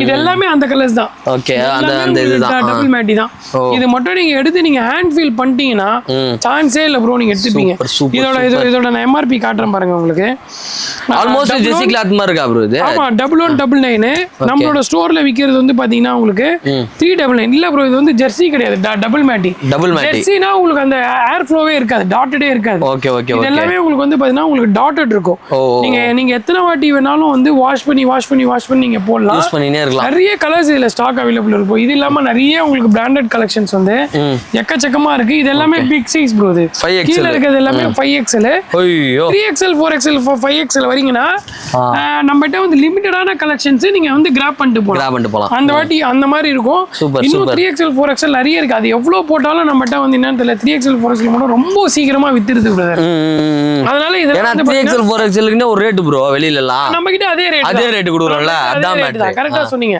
இது எல்லாமே அந்த கலர்ஸ் தான். ஓகே அந்த இதுதான் டபுள் மேட்டி தான். இது மட்டும் நீங்க எடுத்து நீங்க ஹேண்ட் ஃபீல் பண்ணிட்டீங்கன்னா சான்ஸே இல்ல ப்ரோ, நீங்க எடுத்துப்பீங்க. இதோட நான் MRP காட்டுறேன் பாருங்க உங்களுக்கு. ஆல்மோஸ்ட் ஜெர்சி கிளாத் மாதிரி இருக்கா ப்ரோ இது? ஆமா 1199. நம்மளோட ஸ்டோர்ல விக்கிறது வந்து பாத்தீங்கன்னா உங்களுக்கு 399. இல்ல ப்ரோ, இது வந்து ஜெர்சி கிடையாது, டபுள் மேட்டி. ஜெர்சினா உங்களுக்கு அந்த ஏர் ஃப்ளோவே இருக்காது, டாட்டடே இருக்காது. Okay okay. இது எல்லாமே உங்களுக்கு வந்து பாத்தீங்கன்னா உங்களுக்கு டாட்டட் இருக்கும். நீங்க எத்தனை வாட்டி வேணாலும் வந்து வாஷ் பண்ணி நீங்க போடலாம். யூஸ் பண்ணினே இருக்கலாம். நிறைய கலர்ஸ் இதுல ஸ்டாக் அவைலபிள் இருக்கும். இது இல்லாம நிறைய உங்களுக்கு பிராண்டட் கலெக்ஷன்ஸ் வந்து எக்கச்சக்கமா இருக்கு. இது எல்லாமே பிக் சைஸ் ப்ரோ. இது கீழ இருக்கிறது எல்லாமே 5XL. ஐயோ 3XL 4XL 5XL வரீங்கன்னா நம்மகிட்ட வந்து லிமிட்டடான கலெக்ஷன்ஸ் நீங்க வந்து கிராப் பண்ணிட்டு போலாம். அந்த வாட்டி அந்த மாதிரி இருக்கும். இன்னும் 3XL 4XL நிறைய இருக்கு. அது எவ்வளவு போட்டாலும் நம்மகிட்ட வந்து என்னன்னு தெரியல, 3XL 4XL மட்டும் ரொம்ப சீக்கிரமா வித்துருது பிரதர். அதனால இதெல்லாம் 3XL 4XL ஒரு ரேட் ப்ரோ வெளியில எல்லாம். நம்ம கிட்ட அதே ரேட் கொடுக்குறோம்ல, அதான் கரெக்டா சொன்னீங்க.